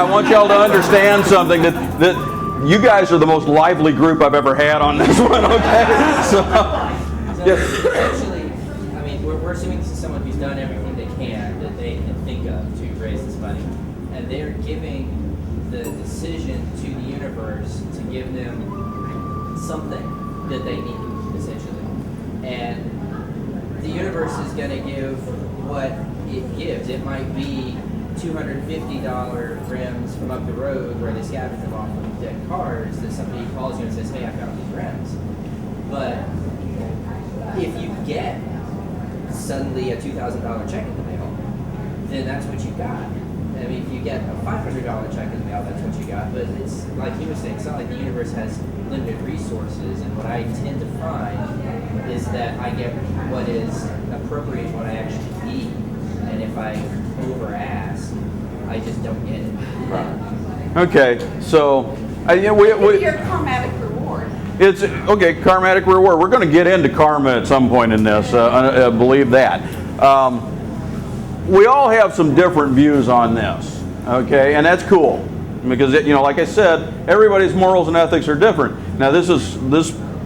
want y'all to understand something, that you guys are the most lively group I've ever had on this one, okay? So essentially, I mean, we're assuming this is someone who's done everything they can think of to raise this money. And they're giving the decision to the universe to give them something that they need, essentially. And the universe is going to give what it gives. It might be $250 rims from up the road where they scavenge them off of dead cars that somebody calls you and says, hey, I found these rims. But if you get suddenly a $2,000 check in the mail, then that's what you got. I mean, if you get a $500 check in the mail, that's what you got. But it's like he was saying, it's not like the universe has limited resources. And what I tend to find is that I get what is appropriate to what I actually need. And if I over ask, I just don't get it. Right. Okay, so your karmatic reward. It's okay. Karmatic reward. We're going to get into karma at some point in this. Believe that. We all have some different views on this. Okay, and that's cool because like I said, everybody's morals and ethics are different. Now this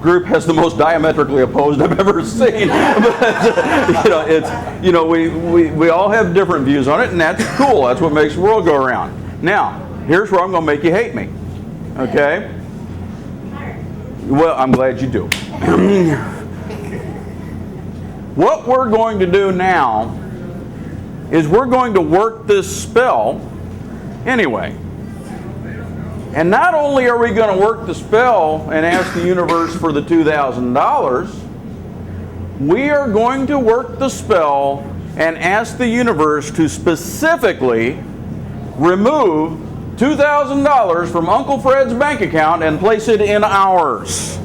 group has the most diametrically opposed I've ever seen. But, we all have different views on it, and that's cool. That's what makes the world go around. Now, here's where I'm going to make you hate me. Okay? Well, I'm glad you do. What we're going to do now is we're going to work this spell anyway. And not only are we going to work the spell and ask the universe for the $2,000, we are going to work the spell and ask the universe to specifically remove $2,000 from Uncle Fred's bank account and place it in ours.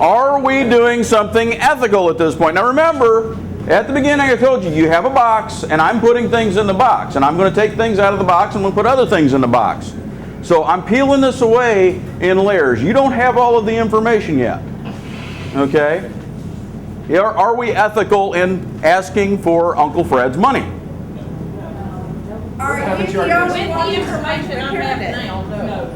Are we doing something ethical at this point? Now remember, at the beginning I told you, you have a box and I'm putting things in the box. And I'm going to take things out of the box and we'll put other things in the box. So I'm peeling this away in layers. You don't have all of the information yet. Okay? Are we ethical in asking for Uncle Fred's money? Are you With the information on that now, no.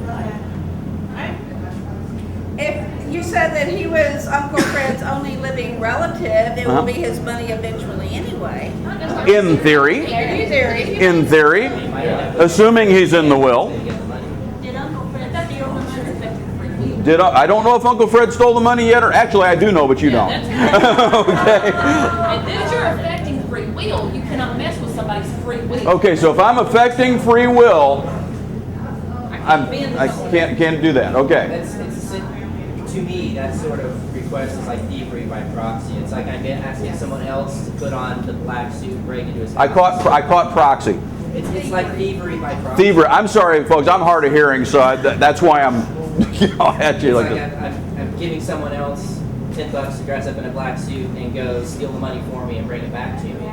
If you said that he was Uncle Fred's only living relative, it will be his money eventually anyway. In theory. In theory. Assuming he's in the will. I don't know if Uncle Fred stole the money yet, or actually I do know, but you don't. Okay. And then you're affecting free will. You cannot mess with somebody's free will. Okay, so if I'm affecting free will, I can't do that. Okay. To me, that sort of request is like thievery by proxy. It's like I'm asking someone else to put on the black suit and break into his house. I caught proxy. It's like thievery by proxy. Thievery. I'm sorry, folks. I'm hard of hearing, so that's why I'm at you like this. I'm giving someone else $10 to dress up in a black suit and go steal the money for me and bring it back to me.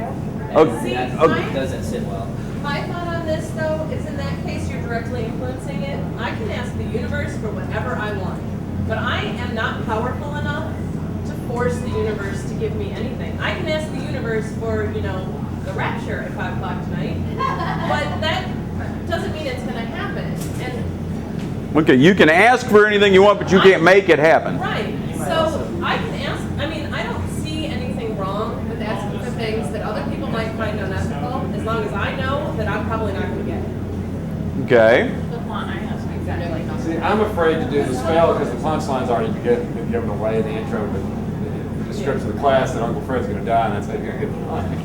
That doesn't sit well. My thought on this, though, is in that case you're directly influencing it. I can ask the universe for whatever I want, but I am not powerful enough to force the universe to give me anything. I can ask the universe for, the rapture at 5 o'clock tonight, but that doesn't mean it's going to happen. And okay, you can ask for anything you want, but you can't make it happen. right. So I can ask. I mean, I don't see anything wrong with asking for things that other people might find unethical, as long as I know that I'm probably not going to get it. Okay. See, I'm afraid to do the spell because the punchline's already been given away in the intro, the script of the class that Uncle Fred's going to die, and that's how you're going to get the money.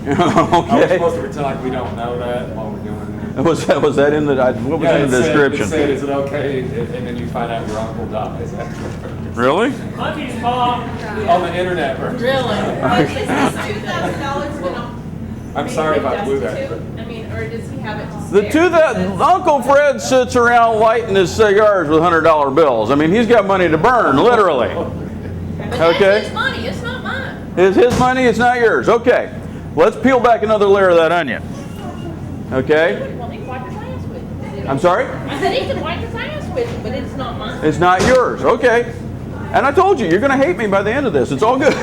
Okay. We're supposed to pretend like we don't know that while we're doing it. Was that in the what was in the description? It said, is it okay? And then you find out your uncle dies. Really? Monkey's paw. On the internet version. Really? Is this $2,000 going to I'm sorry if I blew that. I mean, or does he have it to The spare? Uncle Fred sits around lighting his cigars with $100 bills. I mean, he's got money to burn, literally. But Okay. that's his money. It's not mine. It's his money, it's not yours. Okay. Let's peel back another layer of that onion. Okay? Well, he can wipe his ass with it. I'm sorry? I said he can wipe his ass with it, but it's not mine. It's not yours. Okay. And I told you, you're going to hate me by the end of this. It's all good.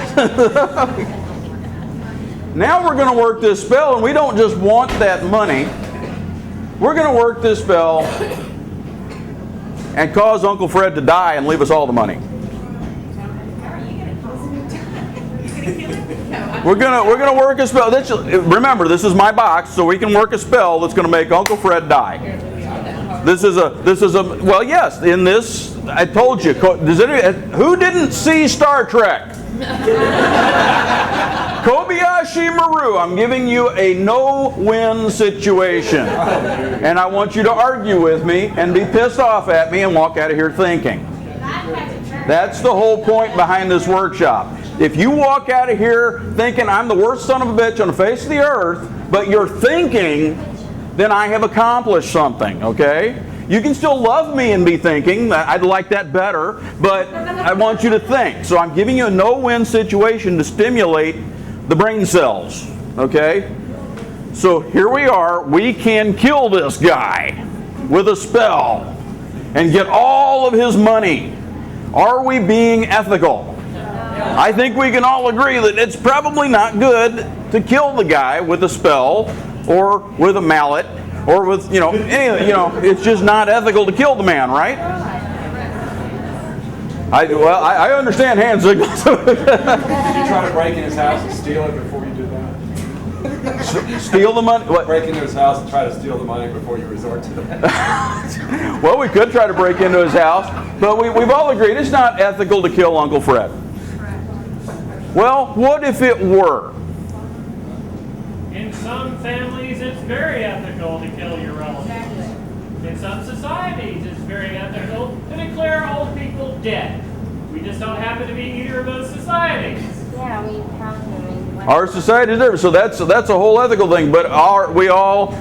Now we're going to work this spell, and we don't just want that money. we're going to work this spell and cause Uncle Fred to die and leave us all the money. We're gonna work a spell. Remember, this is my box, so we can work a spell that's going to make Uncle Fred die. This is a well, yes. In this, I told you. Who didn't see Star Trek? Kobayashi Maru. I'm giving you a no-win situation, and I want you to argue with me and be pissed off at me and walk out of here thinking. That's the whole point behind this workshop. If you walk out of here thinking I'm the worst son of a bitch on the face of the earth, but you're thinking, then I have accomplished something, okay? You can still love me and be thinking, I'd like that better, but I want you to think. So I'm giving you a no-win situation to stimulate the brain cells, okay? So here we are. We can kill this guy with a spell and get all of his money. Are we being ethical? I think we can all agree that it's probably not good to kill the guy with a spell or with a mallet or with, it's just not ethical to kill the man, right? I understand hand signals. Did you try to break in his house and steal it before you did that? Steal the money? What? Break into his house and try to steal the money before you resort to that? Well, we could try to break into his house, but we've all agreed it's not ethical to kill Uncle Fred. Well, what if it were? In some families, it's very ethical to kill your relatives. In some societies, it's very ethical to declare old people dead. We just don't happen to be either of those societies. Yeah, we have them in Our society is different, so that's a whole ethical thing. But we all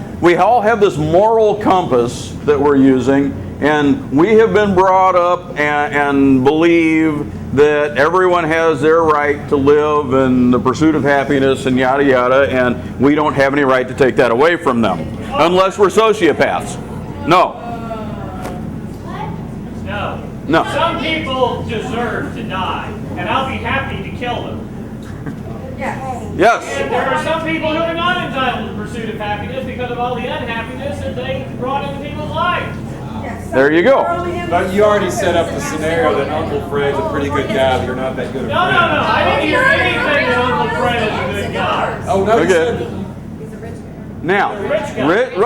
have this moral compass that we're using, and we have been brought up and believe that everyone has their right to live in the pursuit of happiness and yada yada, and we don't have any right to take that away from them, unless we're sociopaths. No. No. Some people deserve to die, and I'll be happy to kill them. Yes. And there are some people who are not entitled to the pursuit of happiness because of all the unhappiness that they brought into people's lives. There you go. But you already set up the scenario that Uncle Fred's a pretty good guy, but you're not that good a No, friend. I didn't hear anything that Uncle Fred is a good guy. Oh, no, you Okay. said Now,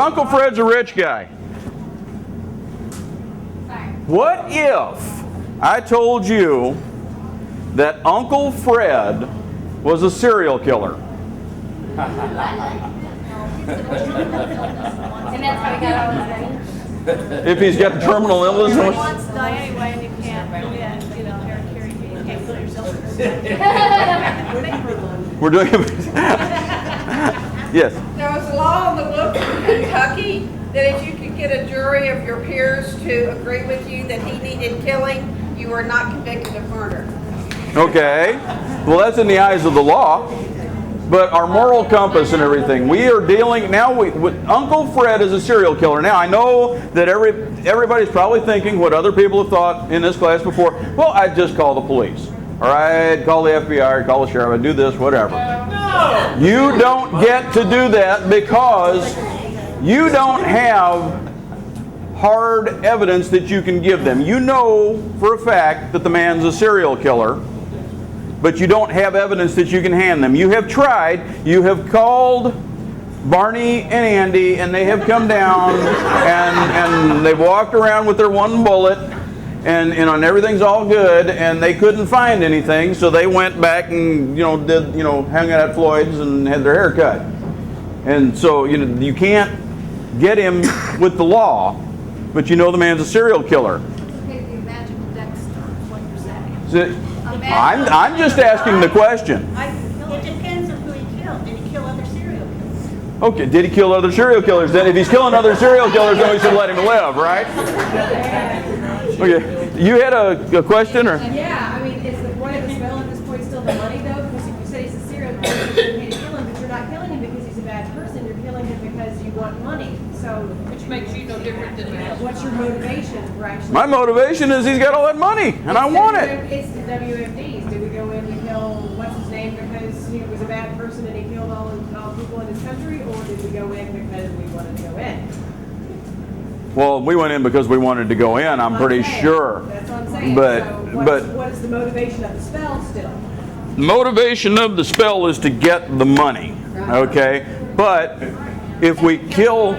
Uncle Fred's a rich guy. What if I told you that Uncle Fred was a serial killer? And that's how we got all his money. If he's got the terminal illness? He wants to die anyway, and you can't, kill yourself. We're doing it. Yes. There was a law in the book in Kentucky that if you could get a jury of your peers to agree with you that he needed killing, you were not convicted of murder. Okay. Well, that's in the eyes of the law. But our moral compass and everything, we are dealing now. Uncle Fred is a serial killer. Now I know that everybody's probably thinking what other people have thought in this class before. Well, I'd just call the police. All right, call the FBI, or call the sheriff, I'd do this, whatever. No! You don't get to do that because you don't have hard evidence that you can give them. You know for a fact that the man's a serial killer, but you don't have evidence that you can hand them. You have tried. You have called Barney and Andy, and they have come down, and they've walked around with their one bullet, and everything's all good, and they couldn't find anything, so they went back and hung out at Floyd's and had their hair cut. And so you can't get him with the law, but you know the man's a serial killer. I'm just asking the question. It depends on who he killed. Did he kill other serial killers? Okay, did he kill other serial killers? Then if he's killing other serial killers, then we should let him live, right? Okay, you had a question, or? Yeah, I mean, is the point of the spell at this point still the money, though? Because if you say he's a serial killer, you're okay to kill him, but you're not killing him because he's a bad person. You're killing him because you want money. So, Which makes you no different than me. what's your motivation for actually? My motivation is he's got all that money, and I want it. It's the WFDs. Did we go in to kill what's his name because he was a bad person and he killed all people in his country, or did we go in because we wanted to go in? Well, we went in because we wanted to go in, I'm pretty sure. That's what I'm saying. But- So what is the motivation of the spell still? The motivation of the spell is to get the money, okay? But if we kill...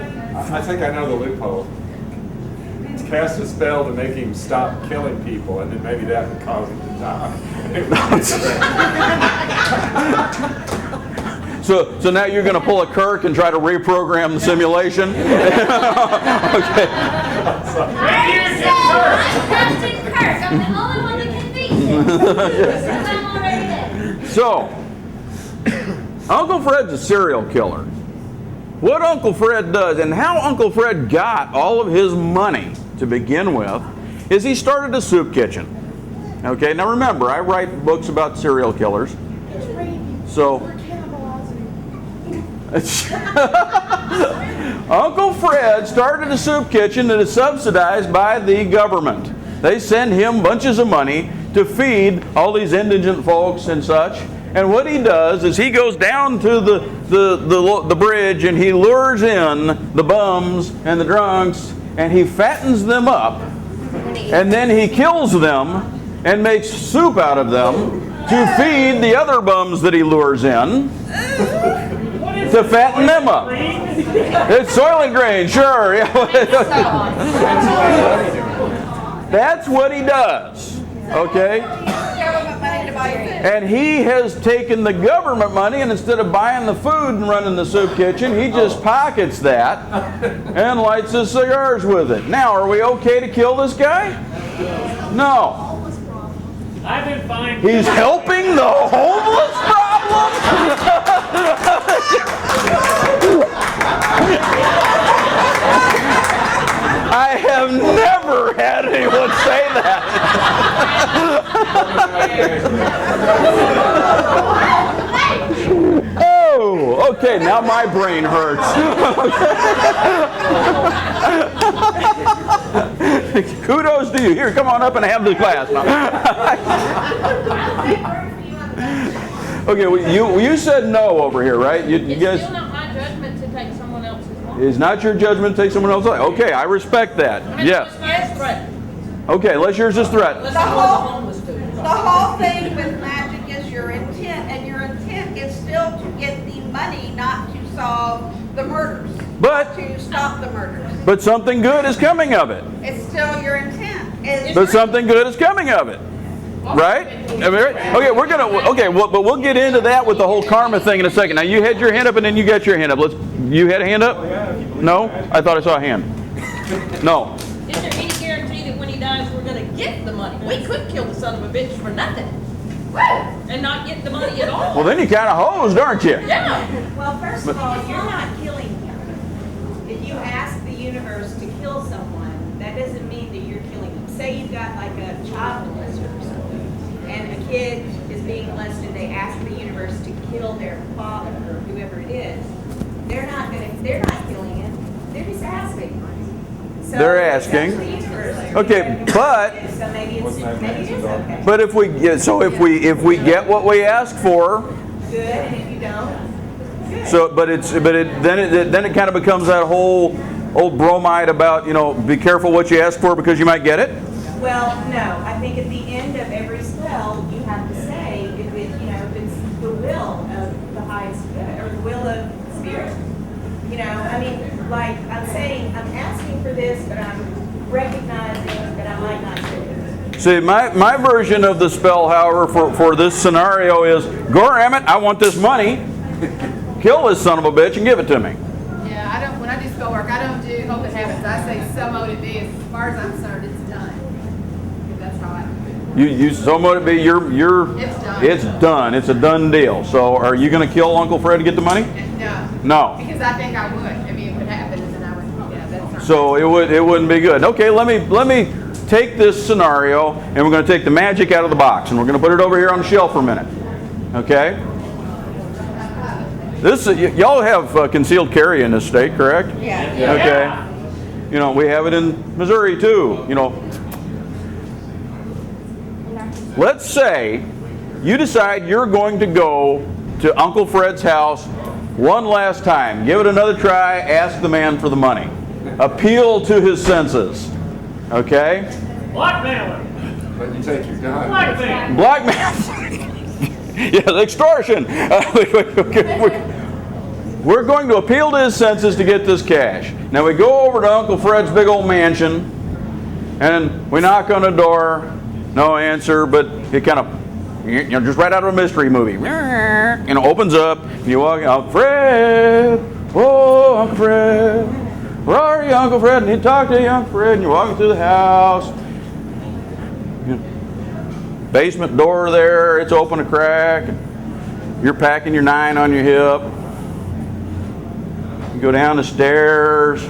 I think I know the loophole. Cast a spell to make him stop killing people, and then maybe that would cause him to die. So now you're going to pull a Kirk and try to reprogram the simulation? Okay. I'm Captain Kirk. I'm the only one that can beat you. Because I'm already dead. So, Uncle Fred's a serial killer. What Uncle Fred does, and how Uncle Fred got all of his money to begin with, is he started a soup kitchen. Okay, now remember, I write books about serial killers. So, Uncle Fred started a soup kitchen that is subsidized by the government. They send him bunches of money to feed all these indigent folks and such. And what he does is he goes down to the bridge and he lures in the bums and the drunks and he fattens them up. And then he kills them and makes soup out of them to feed the other bums that he lures in to fatten them up. It's Soylent Green, sure. That's what he does. Okay? Government money to buy food. And he has taken the government money, and instead of buying the food and running the soup kitchen, he just pockets that and lights his cigars with it. Now, are we okay to kill this guy? No. I've been fine. He's helping the homeless problem? I have never had anyone say that. Oh, okay, now my brain hurts. Kudos to you. Here, come on up and have the class now. Okay, well, you said no over here, right? You It's guys. still not my judgment to take someone else's money. It's not your judgment to take someone else's life. Okay, I respect that. Yes. Okay, unless yours is threatened. The whole thing with magic is your intent, and your intent is still to get the money, not to solve the murders. But To stop the murders. something good is coming of it. It's still your intent. But something good is coming of it. Right? Okay, we're gonna. Okay, well, but we'll get into that with the whole karma thing in a second. Now, you had your hand up, and then you got your hand up. You had a hand up? No, I thought I saw a hand. No. Is there any guarantee that when he dies, we're gonna get the money? We could kill the son of a bitch for nothing. And not get the money at all. Well, then you kind of hosed, aren't you? Yeah. Well, first of all, you're not killing him. If you ask the universe to kill someone, that doesn't mean that you're killing them. Say you've got like a child molester or something, and a kid is being molested, they ask the universe to kill their father or whoever it is. They're not killing him. They're just asking. So They're it's up to asking. the universe. Okay, but So maybe it is okay. but if we get what we ask for, Good, and if you don't, good. so then it kind of becomes that whole old bromide about, be careful what you ask for because you might get it. Well, no. I think at the end of every spell, you have to say if it's the will of the highest good or the will of spirit. I mean, like I'm saying, I'm asking for this, but I'm recognizing that I might not do it. See, my version of the spell, however, for this scenario is, Gorammit, I want this money. Kill this son of a bitch and give it to me. Yeah, when I do spell work, I don't do hope it happens. I say so mote it be. As far as I'm concerned, it's done. That's how I do it. You so mote it be, It's done. It's done. It's a done deal. So are you going to kill Uncle Fred to get the money? No. No. Because I think I would. I mean, it would happen, and then I would. Yeah, that's not. So it wouldn't be good. Okay, let me take this scenario, and we're going to take the magic out of the box, and we're going to put it over here on the shelf for a minute. Okay? Y'all have concealed carry in this state, correct? Yeah. Okay. We have it in Missouri too. Let's say you decide you're going to go to Uncle Fred's house one last time. Give it another try. Ask the man for the money. appeal to his senses. Okay? Blackmailer. But you take your gun. Blackmail. Blackmail. Yes, extortion. We're going to appeal to his senses to get this cash. Now we go over to Uncle Fred's big old mansion, and we knock on the door. No answer, but it kind of, just right out of a mystery movie. And it opens up, and you walk out, Fred! Oh, Uncle Fred! Where are you, Uncle Fred? And you talk to you, Uncle Fred, and you're walking through the house. Basement door there, it's open a crack. You're packing your 9 on your hip. You go down the stairs,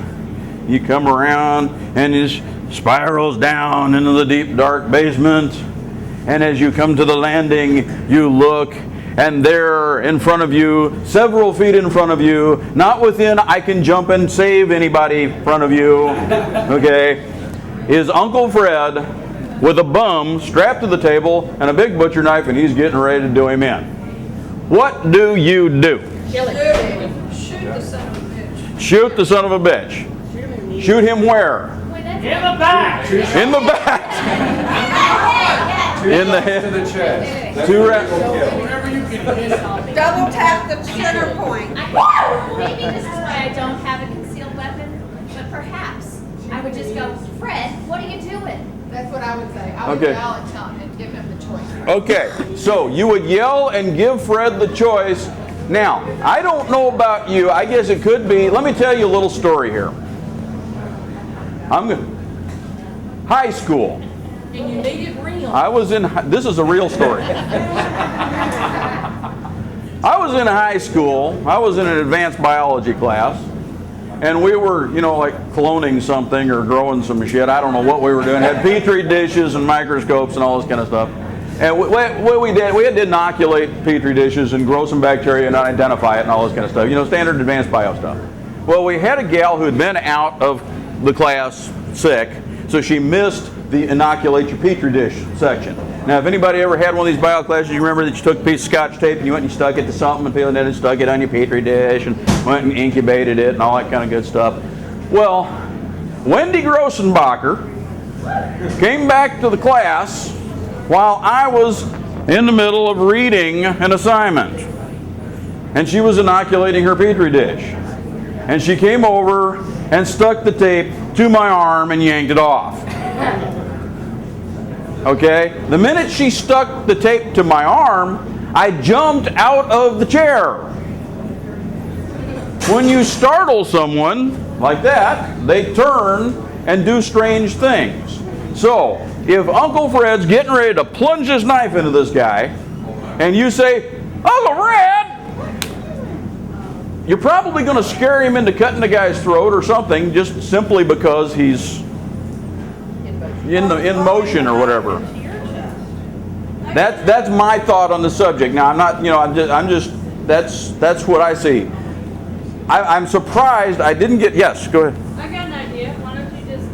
you come around, and it spirals down into the deep, dark basement. And as you come to the landing, you look, and there in front of you, several feet in front of you, not within I can jump and save anybody in front of you, okay, is Uncle Fred with a bum strapped to the table and a big butcher knife, and he's getting ready to do him in. What do you do? Kill him. Shoot the son of a bitch. Shoot the son of a bitch. Shoot him where? In the back. In the back. In the head. To the chest. That's Two what rounds. people kill. Double tap the center point. Maybe this is why I don't have a concealed weapon, but perhaps I would just go, Fred, what are you doing? That's what I would say. I would Okay. yell and tell him and give him the choice. Okay, so you would yell and give Fred the choice. Now, I don't know about you. I guess it could be. Let me tell you a little story here. High school. And you need it real. I was in. This is a real story. I was in high school. I was in an advanced biology class, and we were, like cloning something or growing some shit. I don't know what we were doing. Had petri dishes and microscopes and all this kind of stuff. And what we did, we had to inoculate petri dishes and grow some bacteria and identify it and all this kind of stuff. Standard advanced bio stuff. Well, we had a gal who had been out of the class sick, so she missed the inoculate your petri dish section. Now, if anybody ever had one of these bio classes, you remember that you took a piece of Scotch tape and you went and you stuck it to something and peeled it and stuck it on your petri dish and went and incubated it and all that kind of good stuff. Well, Wendy Grossenbacher came back to the class while I was in the middle of reading an assignment. And she was inoculating her petri dish. And she came over and stuck the tape to my arm and yanked it off. Okay? The minute she stuck the tape to my arm, I jumped out of the chair. When you startle someone like that, they turn and do strange things. So, if Uncle Fred's getting ready to plunge his knife into this guy, and you say, Uncle Fred, you're probably going to scare him into cutting the guy's throat or something, just simply because he's in motion or whatever. That's my thought on the subject. Now, I'm not, I'm just that's what I see. I'm surprised I didn't get. Yes, go ahead. I got an idea. Why don't you just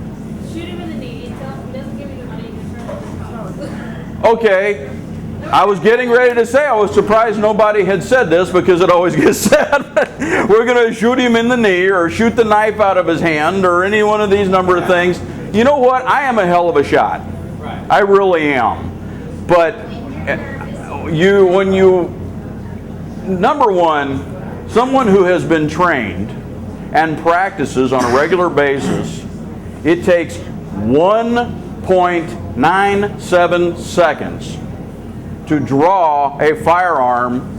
shoot him in the knee and tell him he doesn't give you the money, you can turn it. Okay. I was getting ready to say I was surprised nobody had said this because it always gets said. We're going to shoot him in the knee or shoot the knife out of his hand or any one of these number of things. You know what? I am a hell of a shot. Right. I really am. But number one, someone who has been trained and practices on a regular basis, it takes 1.97 seconds to draw a firearm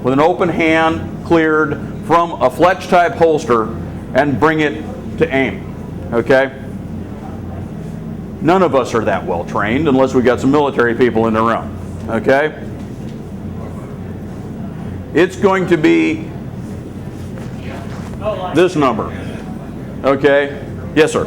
with an open hand cleared from a Fletch type holster and bring it to aim. Okay? None of us are that well trained unless we got some military people in the room. Okay? It's going to be this number. Okay? Yes, sir.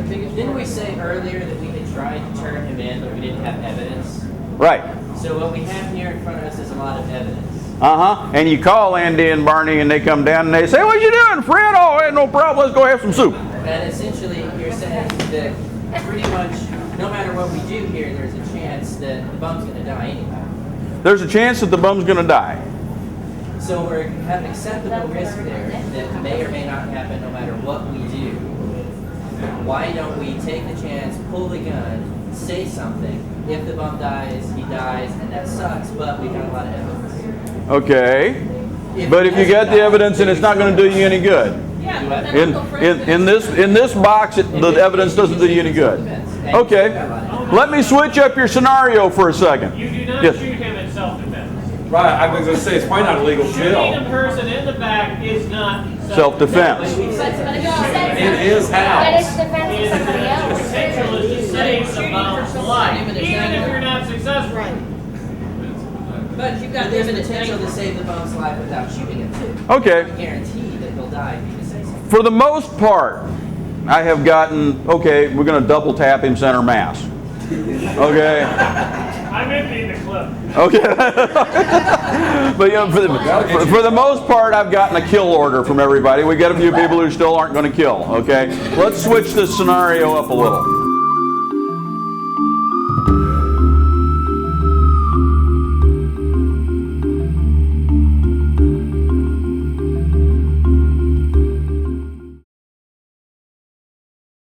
Didn't we say earlier that we had tried to turn him in, but we didn't have evidence? Right. So what we have here in front of us is a lot of evidence. And you call Andy and Barney and they come down and they say, what you doing, Fred? Oh, hey, no problem. Let's go have some soup. And essentially, you're saying that pretty much no matter what we do here, there's a chance that the bum's going to die anyway. There's a chance that the bum's going to die. So we have an acceptable risk there that may or may not happen no matter what we do. why don't we take the chance, pull the gun, say something? If the bum dies, he dies, and that sucks, but we got a lot of evidence. Okay. But if you get the evidence and it's not going to do you any good. Yeah, but then In, Uncle Fred's in this box, the evidence doesn't do you any good. Okay. Let me switch up your scenario for a second. You do not Yes. shoot him in self-defense. Right, I was going to say, it's probably not a legal Shooting a kill. person in the back is not Self-defense. But if you said In something, his but house. it's defense of somebody The else. potential is to save the bum's life, even if you're not successful. But you've got the potential to save the bum's life without shooting him too. Okay. I guarantee that he'll die if you just say something. For the most part, I have gotten, okay, we're going to double tap him center mass. Okay. I'm emptying the clip. Okay. But you know, for the most part, I've gotten a kill order from everybody. We got a few people who still aren't going to kill. Okay. Let's switch this scenario up a little.